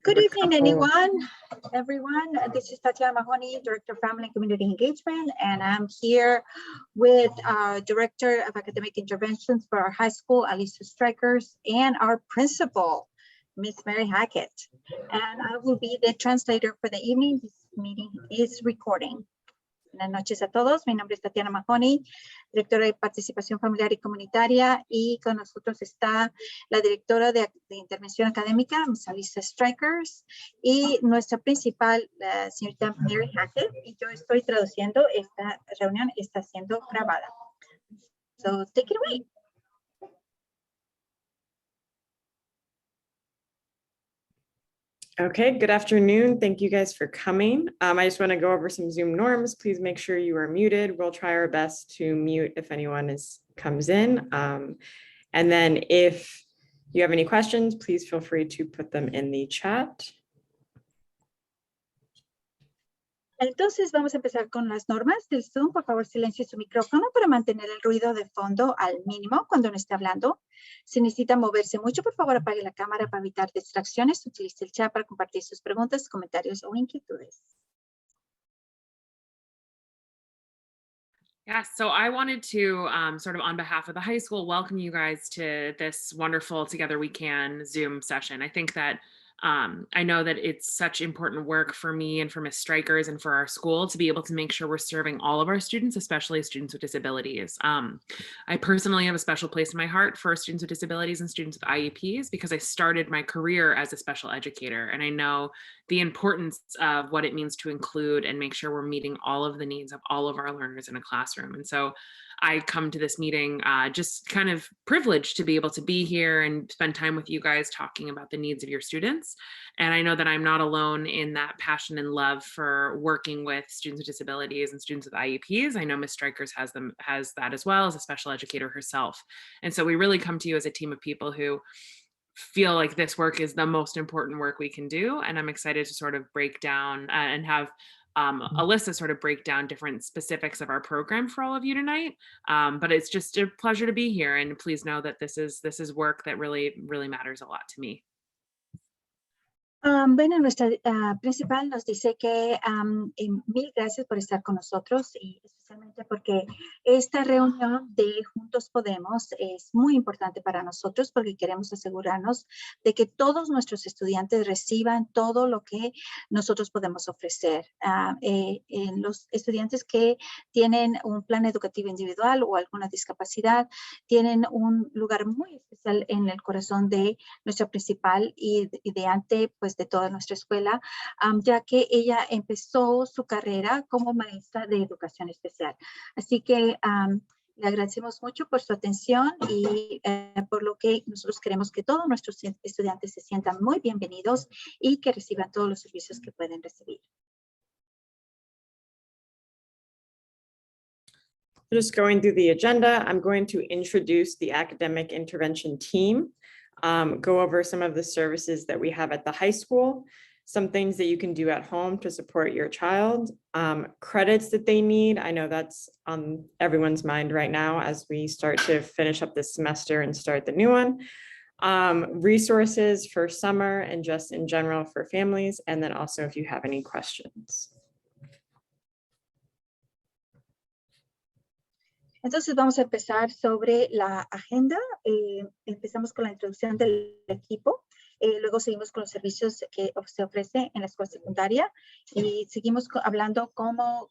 Good evening, everyone. This is Tatiana Mahoney, Director of Family and Community Engagement, and I'm here with our Director of Academic Interventions for our high school, Alicia Strikers, and our principal, Miss Mary Hackett. And I will be the translator for the evening. This meeting is recording. Buenas noches a todos. Mi nombre es Tatiana Mahoney, directora de Participación Familiar y Comunitaria, y con nosotros está la directora de Intervención Académica, Ms. Alicia Strikers, y nuestra principal, la señorita Mary Hackett, y yo estoy traduciendo. Esta reunión está siendo grabada. So, take it away. Okay, good afternoon. Thank you guys for coming. I just want to go over some Zoom norms. Please make sure you are muted. We'll try our best to mute if anyone comes in. And then if you have any questions, please feel free to put them in the chat. Entonces vamos a empezar con las normas del Zoom. Por favor, silencie su micrófono para mantener el ruido de fondo al mínimo cuando no esté hablando. Si necesita moverse mucho, por favor, apague la cámara para evitar distracciones. Utilice el chat para compartir sus preguntas, comentarios o inquietudes. Yeah, so I wanted to sort of on behalf of the high school, welcome you guys to this wonderful Together We Can Zoom session. I think that I know that it's such important work for me and for Ms. Strikers and for our school to be able to make sure we're serving all of our students, especially students with disabilities. I personally have a special place in my heart for students with disabilities and students with IEPs because I started my career as a special educator, and I know the importance of what it means to include and make sure we're meeting all of the needs of all of our learners in a classroom. And so I come to this meeting just kind of privileged to be able to be here and spend time with you guys talking about the needs of your students. And I know that I'm not alone in that passion and love for working with students with disabilities and students with IEPs. I know Ms. Strikers has that as well as a special educator herself. And so we really come to you as a team of people who feel like this work is the most important work we can do. And I'm excited to sort of break down and have Alyssa sort of break down different specifics of our program for all of you tonight. But it's just a pleasure to be here. And please know that this is work that really matters a lot to me. Bueno, nuestra principal nos dice que mil gracias por estar con nosotros y especialmente porque esta reunión de Juntos Podemos es muy importante para nosotros porque queremos asegurarnos de que todos nuestros estudiantes reciban todo lo que nosotros podemos ofrecer. Los estudiantes que tienen un plan educativo individual o alguna discapacidad tienen un lugar muy especial en el corazón de nuestra principal y ideante, pues, de toda nuestra escuela, ya que ella empezó su carrera como maestra de educación especial. Así que le agradecemos mucho por su atención y por lo que nosotros queremos que todos nuestros estudiantes se sientan muy bienvenidos y que reciban todos los servicios que pueden recibir. Just going through the agenda, I'm going to introduce the academic intervention team. Go over some of the services that we have at the high school, some things that you can do at home to support your child, credits that they need. I know that's on everyone's mind right now as we start to finish up this semester and start the new one. Resources for summer and just in general for families, and then also if you have any questions. Entonces vamos a empezar sobre la agenda. Empezamos con la introducción del equipo. Luego seguimos con los servicios que se ofrece en la escuela secundaria y seguimos hablando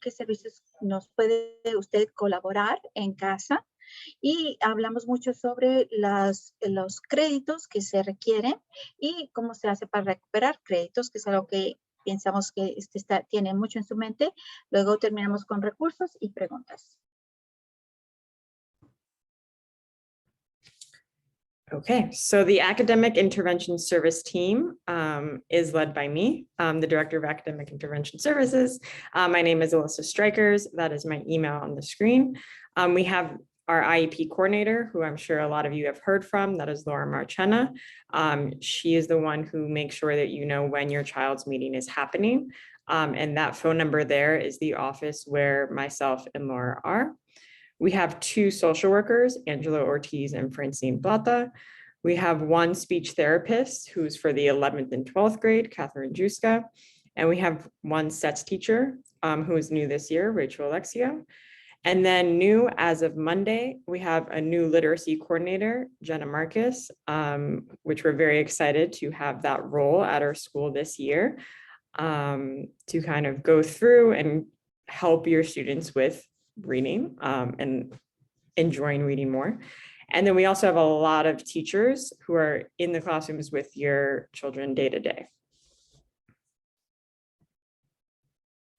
qué servicios nos puede usted colaborar en casa. Y hablamos mucho sobre los créditos que se requieren y cómo se hace para recuperar créditos, que es algo que pensamos que tiene mucho en su mente. Luego terminamos con recursos y preguntas. Okay, so the Academic Intervention Service team is led by me, the Director of Academic Intervention Services. My name is Alyssa Strikers. That is my email on the screen. We have our Iep Coordinator, who I'm sure a lot of you have heard from. That is Laura Marchena. She is the one who makes sure that you know when your child's meeting is happening. And that phone number there is the office where myself and Laura are. We have two social workers, Angela Ortiz and Francine Plata. We have one speech therapist who's for the 11th and 12th grade, Catherine Juska. And we have one SETS teacher who is new this year, Rachel Alexio. And then new as of Monday, we have a new literacy coordinator, Jenna Marcus, which we're very excited to have that role at our school this year to kind of go through and help your students with reading and enjoying reading more. And then we also have a lot of teachers who are in the classrooms with your children day to day.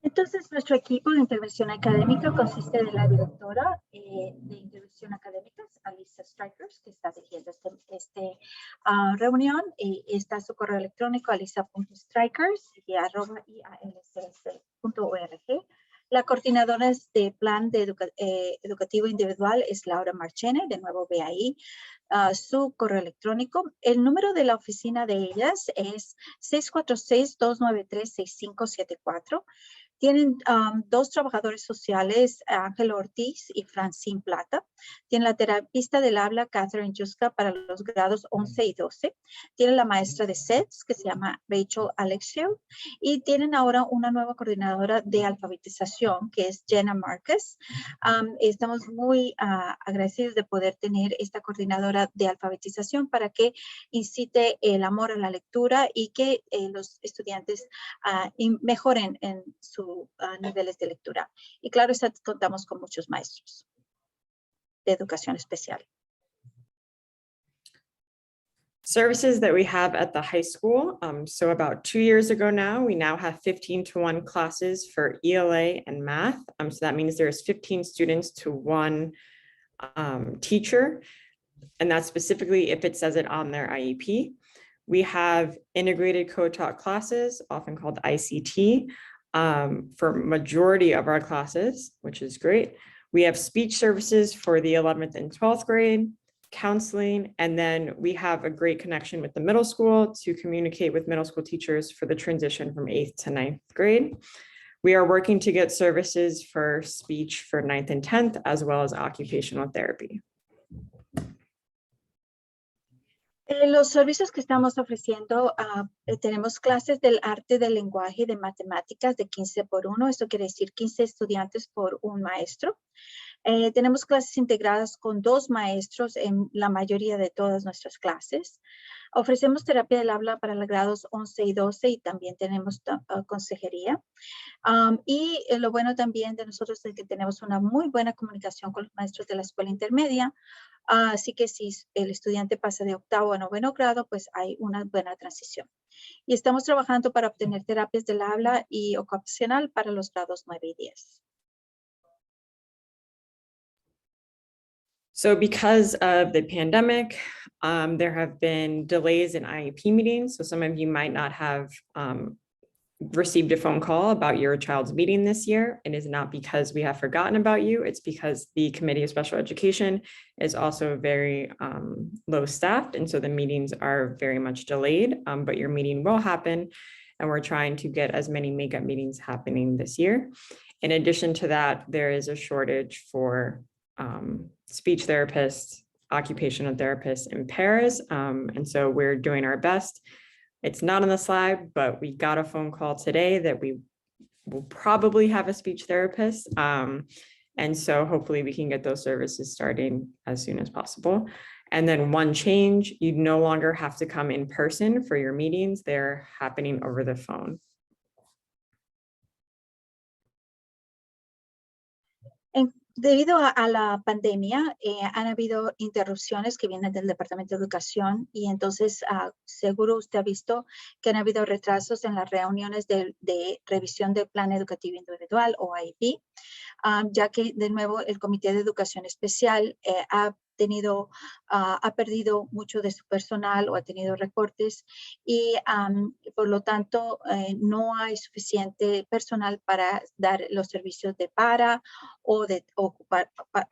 Entonces, nuestro equipo de intervención académica consiste de la directora de intervención académica, Alisa Strikers, que está dirigiendo esta reunión. Está su correo electrónico, alisa.strikers@ialcs.org. La coordinadora de plan educativo individual es Laura Marchene, de nuevo ve ahí su correo electrónico. El número de la oficina de ellas es 646-293-6574. Tienen dos trabajadores sociales, Ángel Ortiz y Francine Plata. Tienen la terapista del habla, Catherine Juska, para los grados 11 y 12. Tienen la maestra de SETS, que se llama Rachel Alexio. Y tienen ahora una nueva coordinadora de alfabetización, que es Jenna Marcus. Estamos muy agradecidos de poder tener esta coordinadora de alfabetización para que incite el amor a la lectura y que los estudiantes mejoren en sus niveles de lectura. Y claro, contamos con muchos maestros de educación especial. Services that we have at the high school. So about 2 years ago now, we now have 15-to-1 classes for ELA and math. So that means there's 15 students to one teacher. And that's specifically if it says it on their IEP. We have integrated co-taught classes, often called ICT, for majority of our classes, which is great. We have speech services for the 11th and 12th grade, counseling, and then we have a great connection with the middle school to communicate with middle school teachers for the transition from 8th to 9th grade. We are working to get services for speech for 9th and 10th, as well as occupational therapy. Los servicios que estamos ofreciendo, tenemos clases del arte del lenguaje y de matemáticas de 15 por 1. Esto quiere decir 15 estudiantes por un maestro. Tenemos clases integradas con 2 maestros en la mayoría de todas nuestras clases. Ofrecemos terapia del habla para los grados 11 y 12 y también tenemos consejería. Y lo bueno también de nosotros es que tenemos una muy buena comunicación con los maestros de la escuela intermedia. Así que si el estudiante pasa de 8º a 9º grado, pues hay una buena transición. Y estamos trabajando para obtener terapias del habla y ocupacional para los grados 9 y 10. So because of the pandemic, there have been delays in IEP meetings. So some of you might not have received a phone call about your child's meeting this year. It is not because we have forgotten about you. It's because the Committee of Special Education is also very low staffed. And so the meetings are very much delayed, but your meeting will happen. And we're trying to get as many makeup meetings happening this year. In addition to that, there is a shortage for speech therapists, occupational therapists in Paris. And so we're doing our best. It's not on the slide, but we got a phone call today that we will probably have a speech therapist. And so hopefully we can get those services starting as soon as possible. And then one change, you no longer have to come in person for your meetings. They're happening over the phone. Debido a la pandemia, han habido interrupciones que vienen del Departamento de Educación y entonces seguro usted ha visto que han habido retrasos en las reuniones de revisión del Plan Educativo Individual o IEP, ya que de nuevo el Comité de Educación Especial ha perdido mucho de su personal o ha tenido recortes y por lo tanto no hay suficiente personal para dar los servicios de para o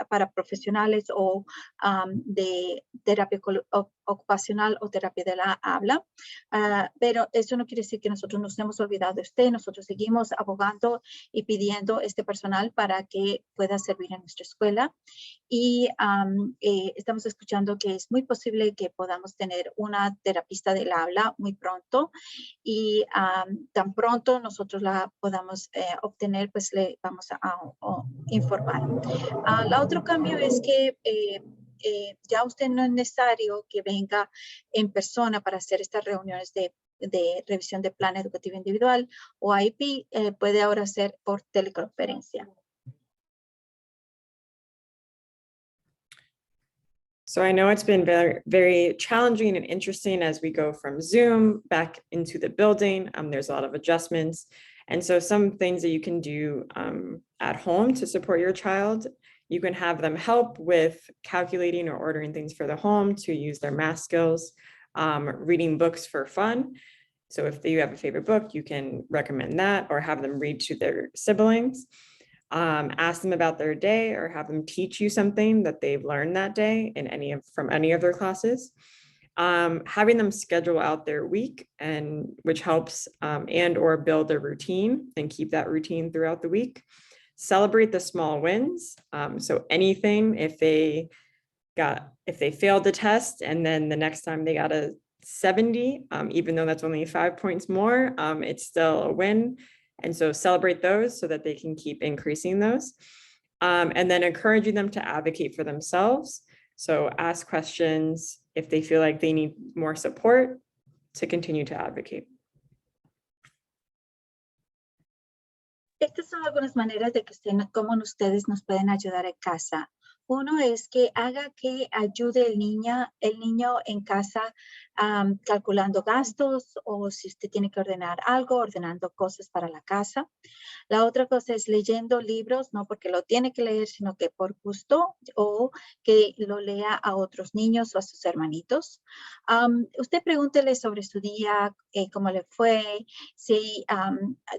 para profesionales o de terapia ocupacional o terapia de la habla. Pero eso no quiere decir que nosotros nos hemos olvidado de usted. Nosotros seguimos abogando y pidiendo este personal para que pueda servir en nuestra escuela. Y estamos escuchando que es muy posible que podamos tener una terapista del habla muy pronto. Y tan pronto nosotros la podamos obtener, pues le vamos a informar. El otro cambio es que ya usted no es necesario que venga en persona para hacer estas reuniones de revisión de plan educativo individual o Iep, puede ahora ser por teleconferencia. So I know it's been very, very challenging and interesting as we go from Zoom back into the building. There's a lot of adjustments. And so some things that you can do at home to support your child, you can have them help with calculating or ordering things for the home to use their math skills, reading books for fun. So if you have a favorite book, you can recommend that or have them read to their siblings. Ask them about their day or have them teach you something that they've learned that day in from any of their classes. Having them schedule out their week and which helps and or build a routine and keep that routine throughout the week. Celebrate the small wins. So anything, if they failed the test and then the next time they got a 70, even though that's only 5 points more, it's still a win. And so celebrate those so that they can keep increasing those. And then encouraging them to advocate for themselves. So ask questions if they feel like they need more support to continue to advocate. Estas son algunas maneras de que cómo ustedes nos pueden ayudar en casa. Uno es que haga que ayude el niño en casa calculando gastos o si usted tiene que ordenar algo, ordenando cosas para la casa. La otra cosa es leyendo libros, no porque lo tiene que leer, sino que por gusto o que lo lea a otros niños o a sus hermanitos. Usted pregúntele sobre su día, cómo le fue, si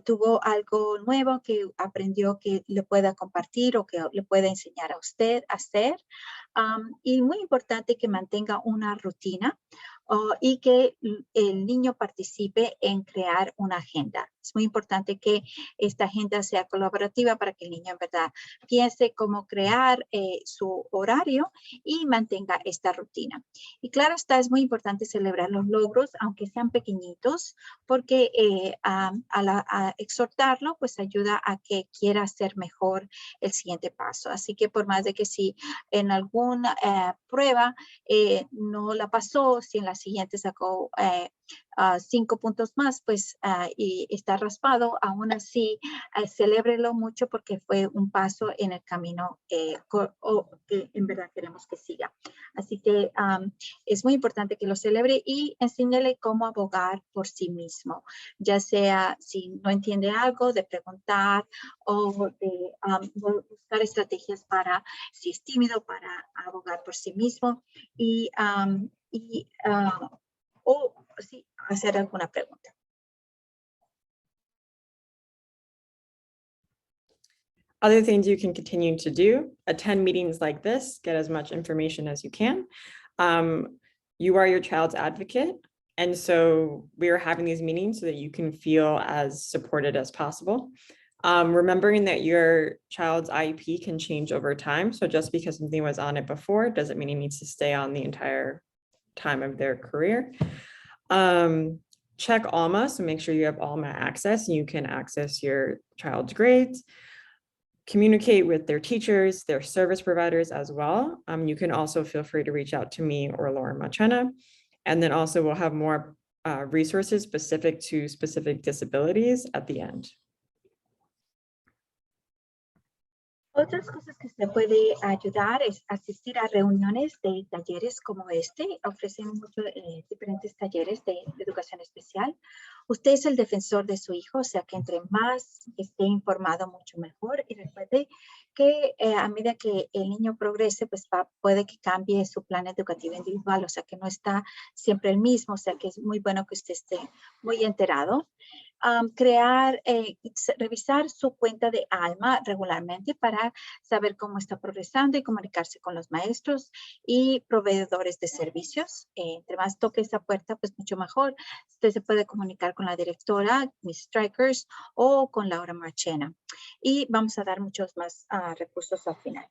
tuvo algo nuevo que aprendió que le pueda compartir o que le pueda enseñar a usted a hacer. Y muy importante que mantenga una rutina y que el niño participe en crear una agenda. Es muy importante que esta agenda sea colaborativa para que el niño en verdad piense cómo crear su horario y mantenga esta rutina. Y claro está, es muy importante celebrar los logros, aunque sean pequeñitos, porque al exhortarlo, pues ayuda a que quiera hacer mejor el siguiente paso. Así que por más de que si en alguna prueba no la pasó, si en la siguiente sacó 5 puntos más, pues y está raspado, aún así celébrelo mucho porque fue un paso en el camino que en verdad queremos que siga. Así que es muy importante que lo celebre y enséñale cómo abogar por sí mismo, ya sea si no entiende algo, de preguntar o de buscar estrategias para, si es tímido, para abogar por sí mismo o sí, hacer alguna pregunta. Other things you can continue to do, attend meetings like this, get as much information as you can. You are your child's advocate. And so we are having these meetings so that you can feel as supported as possible. Remembering that your child's IEP can change over time. So just because something was on it before doesn't mean it needs to stay on the entire time of their career. Check Alma, so make sure you have Alma access and you can access your child's grades. Communicate with their teachers, their service providers as well. You can also feel free to reach out to me or Lauren Machena. And then also we'll have more resources specific to specific disabilities at the end. Otras cosas que usted puede ayudar es asistir a reuniones de talleres como este. Ofrecen muchos diferentes talleres de educación especial. Usted es el defensor de su hijo, o sea que entre más esté informado, mucho mejor. Y recuerde que a medida que el niño progrese, pues puede que cambie su plan educativo individual, o sea que no está siempre el mismo, o sea que es muy bueno que usted esté muy enterado. revisar su cuenta de Alma regularmente para saber cómo está progresando y comunicarse con los maestros y proveedores de servicios. Entre más toque esa puerta, pues mucho mejor. Usted se puede comunicar con la directora, Miss Strikers, o con Laura Marchena. Y vamos a dar muchos más recursos al final.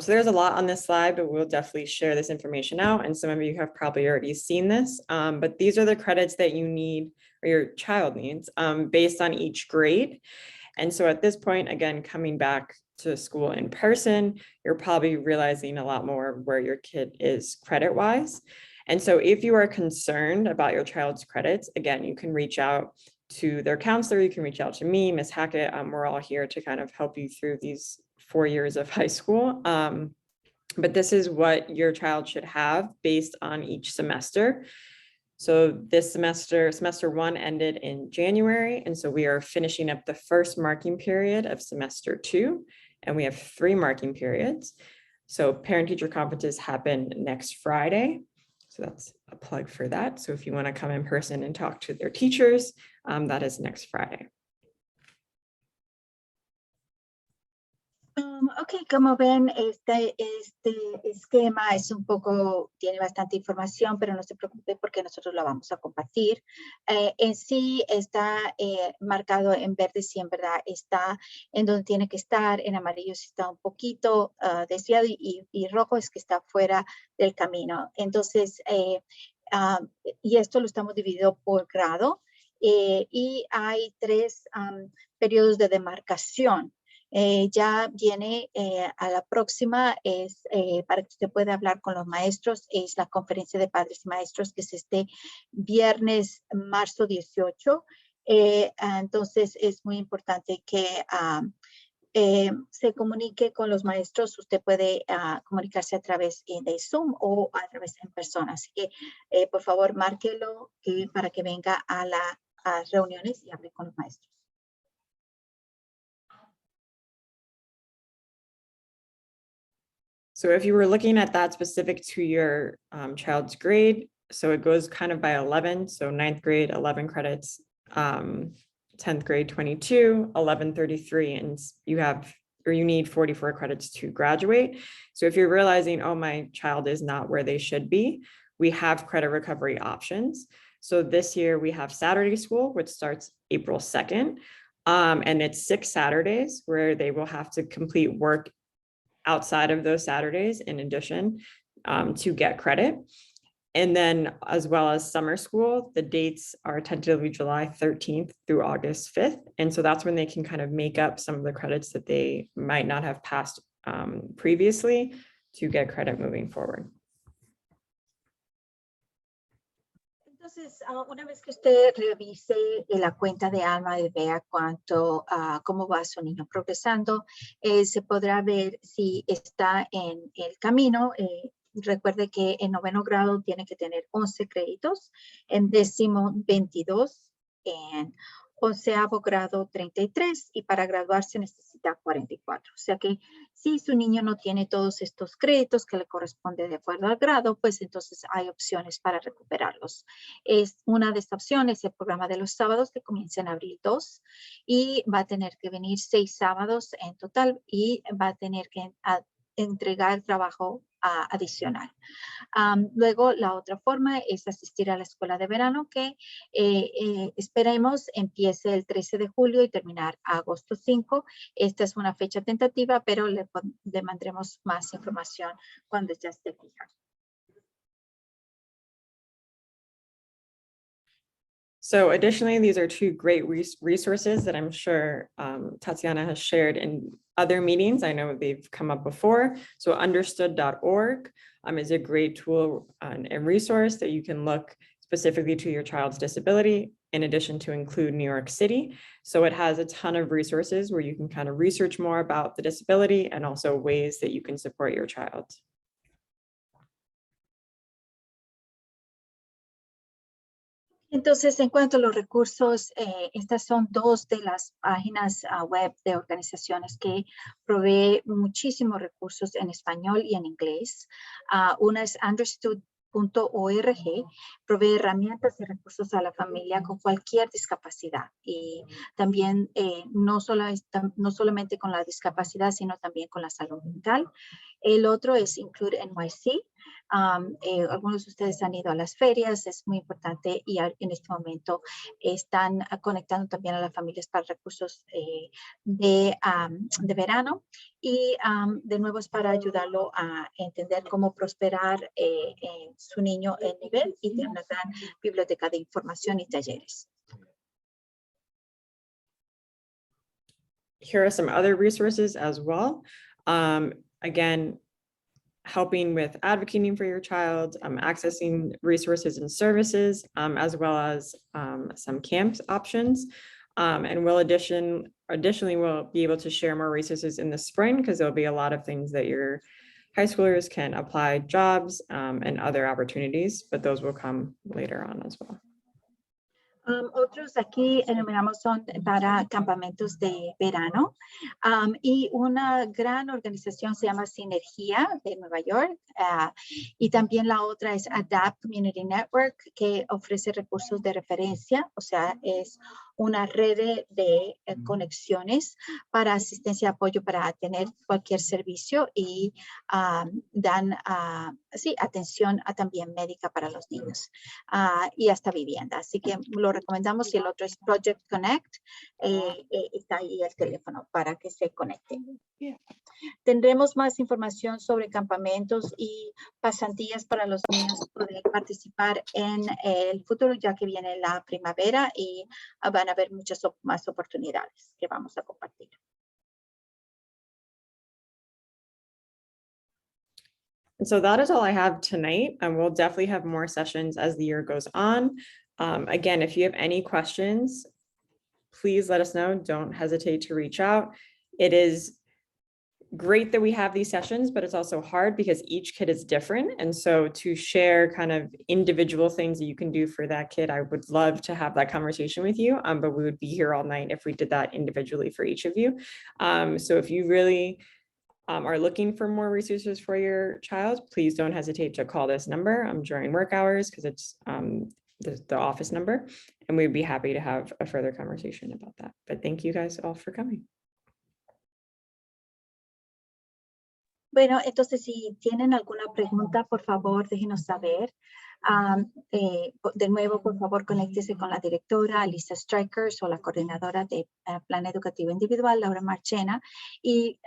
So there's a lot on this slide, but we'll definitely share this information out. And some of you have probably already seen this, but these are the credits that you need or your child needs based on each grade. And so at this point, again, coming back to school in person, you're probably realizing a lot more where your kid is credit-wise. And so if you are concerned about your child's credits, again, you can reach out to their counselor, you can reach out to me, Ms. Hackett. We're all here to kind of help you through these 4 years of high school. But this is what your child should have based on each semester. So this semester 1 ended in January. And so we are finishing up the first marking period of semester 2. And we have 3 marking periods. So parent-teacher conferences happen next Friday. So that's a plug for that. So if you want to come in person and talk to their teachers, that is next Friday. Ok, como ven, este esquema es tiene bastante información, pero no se preocupe porque nosotros lo vamos a compartir. En sí está marcado en verde si en verdad está en donde tiene que estar, en amarillo si está un poquito desviado y rojo es que está fuera del camino. Entonces, y esto lo estamos dividido por grado y hay 3 periodos de demarcación. Ya viene a la próxima, es para que usted pueda hablar con los maestros, es la conferencia de padres y maestros que es este viernes, marzo 18. Entonces es muy importante que se comunique con los maestros. Usted puede comunicarse a través de Zoom o a través en persona. Así que por favor márquelo para que venga a las reuniones y hable con los maestros. So if you were looking at that specific to your child's grade, so it goes kind of by 11. So 9th grade, 11 credits, 10th grade, 22, 11, 33, and you need 44 credits to graduate. So if you're realizing, oh, my child is not where they should be, we have credit recovery options. So this year we have Saturday school, which starts April 2nd. And it's 6 Saturdays where they will have to complete work outside of those Saturdays in addition to get credit. And then as well as summer school, the dates are tentatively July 13th through August 5th. And so that's when they can kind of make up some of the credits that they might not have passed previously to get credit moving forward. Entonces, una vez que usted revise la cuenta de Alma y vea cómo va su niño progresando, se podrá ver si está en el camino. Recuerde que en 9º grado tiene que tener 11 créditos, en 10º 22, en 11º grado 33 y para graduarse necesita 44. O sea que si su niño no tiene todos estos créditos que le corresponde de acuerdo al grado, pues entonces hay opciones para recuperarlos. Una de estas opciones es el programa de los sábados que comienza en abril 2 y va a tener que venir 6 sábados en total y va a tener que entregar trabajo adicional. Luego, la otra forma es asistir a la escuela de verano que esperemos empiece el 13 de julio y terminar agosto 5. Esta es una fecha tentativa, pero le mantendremos más información cuando ya esté fija. So additionally, these are 2 great resources that I'm sure Tatiana has shared in other meetings. I know they've come up before. So understood.org is a great tool and resource that you can look specifically to your child's disability, in addition to include New York City. So it has a ton of resources where you can kind of research more about the disability and also ways that you can support your child. Entonces, en cuanto a los recursos, estas son 2 de las páginas web de organizaciones que provee muchísimos recursos en español y en inglés. Una es Understood provee herramientas y recursos a la familia con cualquier discapacidad y también no solamente con la discapacidad, sino también con la salud mental. El otro es Include NYC. Algunos de ustedes han ido a las ferias, es muy importante y en este momento están conectando también a las familias para recursos de verano y de nuevo es para ayudarlo a entender cómo prosperar su niño en nivel y tiene una gran biblioteca de información y talleres. Here are some other resources as well. Again, helping with advocating for your child, accessing resources and services, as well as some camps options. And we'll additionally, we'll be able to share more resources in the spring because there'll be a lot of things that your high schoolers can apply jobs and other opportunities, but those will come later on as well. Otros aquí enumeramos son para campamentos de verano y una gran organización se llama Sinergia de Nueva York y también la otra es Adapt Community Network que ofrece recursos de referencia, o sea, es una red de conexiones para asistencia y apoyo para tener cualquier servicio y dan atención también médica para los niños y hasta vivienda. Así que lo recomendamos y el otro es Project Connect. Está ahí el teléfono para que se conecten. Tendremos más información sobre campamentos y pasantías para los niños poder participar en el futuro, ya que viene la primavera y van a haber muchas más oportunidades que vamos a compartir. And so that is all I have tonight, and we'll definitely have more sessions as the year goes on. Again, if you have any questions, please let us know. Don't hesitate to reach out. It is great that we have these sessions, but it's also hard because each kid is different. And so to share kind of individual things that you can do for that kid, I would love to have that conversation with you, but we would be here all night if we did that individually for each of you. So if you really are looking for more resources for your child, please don't hesitate to call this number during work hours because it's the office number, and we'd be happy to have a further conversation about that. But thank you guys all for coming. Bueno, entonces si tienen alguna pregunta, por favor, déjenos saber. De nuevo, por favor, conéctese con la directora Lisa Strikers o la coordinadora de Plan Educativo Individual, Laura Marchena, y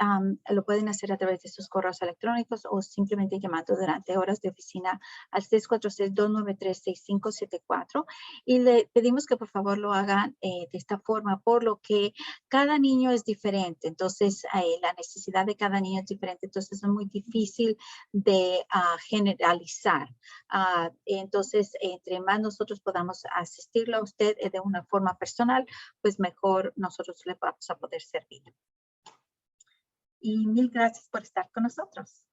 lo pueden hacer a través de sus correos electrónicos o simplemente llamando durante horas de oficina al 646-293-6574. Y le pedimos que por favor lo hagan de esta forma, por lo que cada niño es diferente. Entonces, la necesidad de cada niño es diferente. Entonces, es muy difícil de generalizar. Entonces, entre más nosotros podamos asistirlo a usted de una forma personal, pues mejor nosotros le vamos a poder servir. Y mil gracias por estar con nosotros.